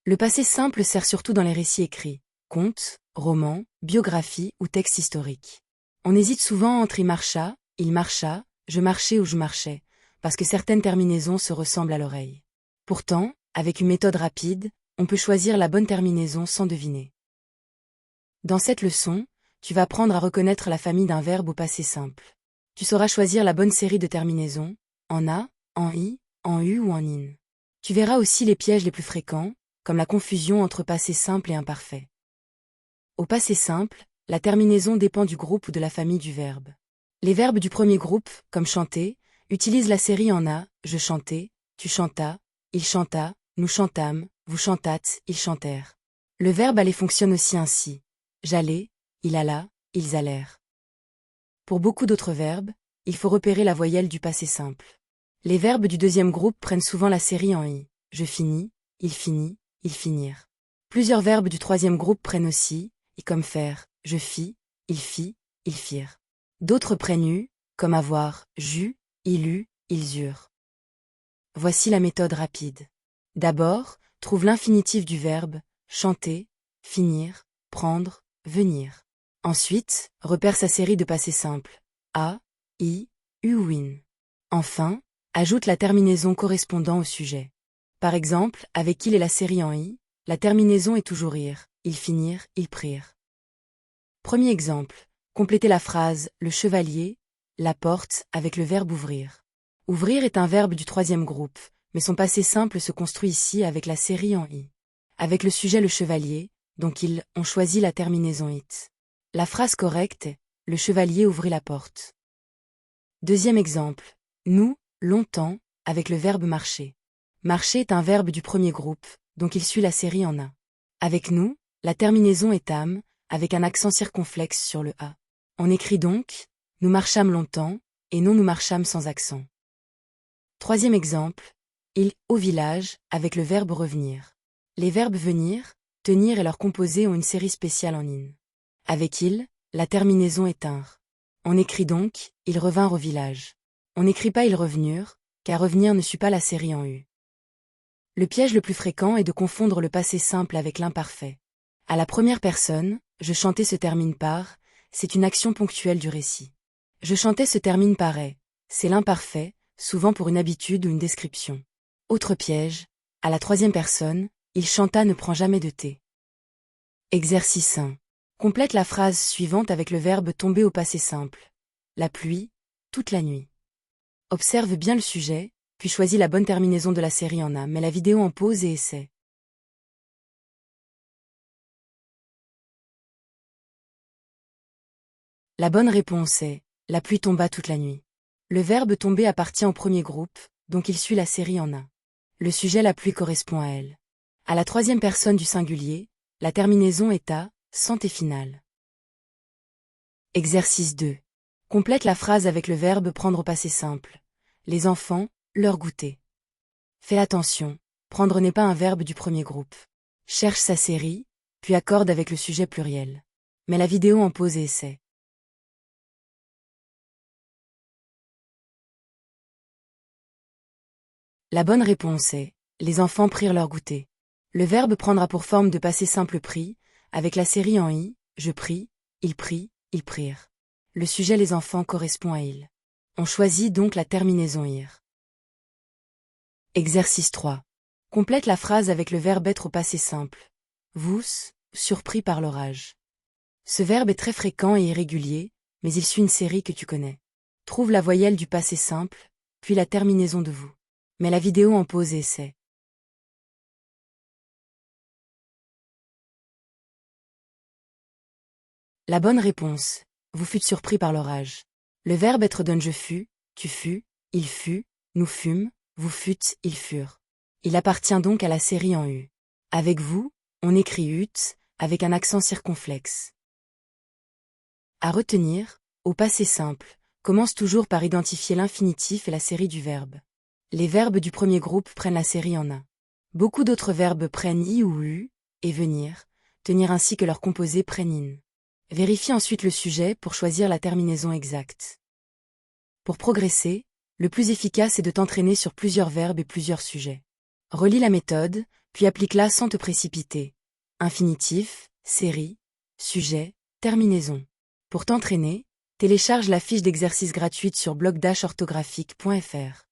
Le passé simple sert surtout dans les récits écrits, contes, romans, biographies ou textes historiques. On hésite souvent entre il marcha, je marchais ou je marchais, parce que certaines terminaisons se ressemblent à l'oreille. Pourtant, avec une méthode rapide, on peut choisir la bonne terminaison sans deviner. Dans cette leçon, tu vas apprendre à reconnaître la famille d'un verbe au passé simple. Tu sauras choisir la bonne série de terminaisons, en a, en i, en u ou en in. Tu verras aussi les pièges les plus fréquents, comme la confusion entre passé simple et imparfait. Au passé simple, la terminaison dépend du groupe ou de la famille du verbe. Les verbes du premier groupe, comme chanter, utilisent la série en a, je chantais, tu chantas, il chanta, nous chantâmes, vous chantâtes, ils chantèrent. Le verbe aller fonctionne aussi ainsi. J'allais, il alla, ils allèrent. Pour beaucoup d'autres verbes, il faut repérer la voyelle du passé simple. Les verbes du deuxième groupe prennent souvent la série en i. Je finis, il finit, ils finirent. Plusieurs verbes du troisième groupe prennent aussi, i comme faire, je fis, il fit, ils firent. D'autres prennent u, comme avoir, j'eus, il eut, ils eurent. Voici la méthode rapide. D'abord, trouve l'infinitif du verbe, chanter, finir, prendre, venir. Ensuite, repère sa série de passé simple, a, i, u ou in. Enfin, ajoute la terminaison correspondant au sujet. Par exemple, avec il et la série en i, la terminaison est toujours ir, ils finirent, ils prirent. Premier exemple, complétez la phrase « le chevalier », la porte avec le verbe ouvrir. Ouvrir est un verbe du troisième groupe, mais son passé simple se construit ici avec la série en i. Avec le sujet le chevalier, donc on choisit la terminaison it. La phrase correcte est « le chevalier ouvrit la porte ». Deuxième exemple, nous, longtemps, avec le verbe marcher. Marcher est un verbe du premier groupe, donc il suit la série en a. Avec nous, la terminaison est âme, avec un accent circonflexe sur le a. On écrit donc « nous marchâmes longtemps » et non « nous marchâmes sans accent ». Troisième exemple, il, au village, avec le verbe revenir. Les verbes venir, tenir et leur composé ont une série spéciale en in. Avec il, la terminaison est inre. On écrit donc « ils revinrent au village ». On n'écrit pas « ils revenurent », car revenir ne suit pas la série en u. Le piège le plus fréquent est de confondre le passé simple avec l'imparfait. À la première personne, je chantais se termine par, c'est une action ponctuelle du récit. Je chantais se termine par est, c'est l'imparfait, souvent pour une habitude ou une description. Autre piège, à la troisième personne, il chanta ne prend jamais de t. Exercice 1. Complète la phrase suivante avec le verbe tomber au passé simple. La pluie, toute la nuit. Observe bien le sujet, puis choisis la bonne terminaison de la série en a, mets la vidéo en pause et essaie. La bonne réponse est « la pluie tomba toute la nuit ». Le verbe tomber appartient au premier groupe, donc il suit la série en a. Le sujet la pluie correspond à elle. À la troisième personne du singulier, la terminaison est à, sans t final. Exercice 2. Complète la phrase avec le verbe prendre au passé simple. Les enfants, leur goûter. Fais attention, prendre n'est pas un verbe du premier groupe. Cherche sa série, puis accorde avec le sujet pluriel. Mets la vidéo en pause et essaie. La bonne réponse est « les enfants prirent leur goûter ». Le verbe prendra pour forme de passé simple pris, avec la série en i, je pris, il prit, ils prirent. Le sujet les enfants correspond à il. On choisit donc la terminaison ir. Exercice 3. Complète la phrase avec le verbe être au passé simple. Vous, surpris par l'orage. Ce verbe est très fréquent et irrégulier, mais il suit une série que tu connais. Trouve la voyelle du passé simple, puis la terminaison de vous. Mets la vidéo en pause et essaie. La bonne réponse, vous fûtes surpris par l'orage. Le verbe être donne je fus, tu fus, il fut, nous fûmes, vous fûtes, ils furent. Il appartient donc à la série en u. Avec vous, on écrit ut, avec un accent circonflexe. À retenir, au passé simple, commence toujours par identifier l'infinitif et la série du verbe. Les verbes du premier groupe prennent la série en a. Beaucoup d'autres verbes prennent i ou u, et venir, tenir ainsi que leurs composés prennent in. Vérifie ensuite le sujet pour choisir la terminaison exacte. Pour progresser, le plus efficace est de t'entraîner sur plusieurs verbes et plusieurs sujets. Relis la méthode, puis applique-la sans te précipiter. Infinitif, série, sujet, terminaison. Pour t'entraîner, télécharge la fiche d'exercice gratuite sur bloc-orthographique.fr.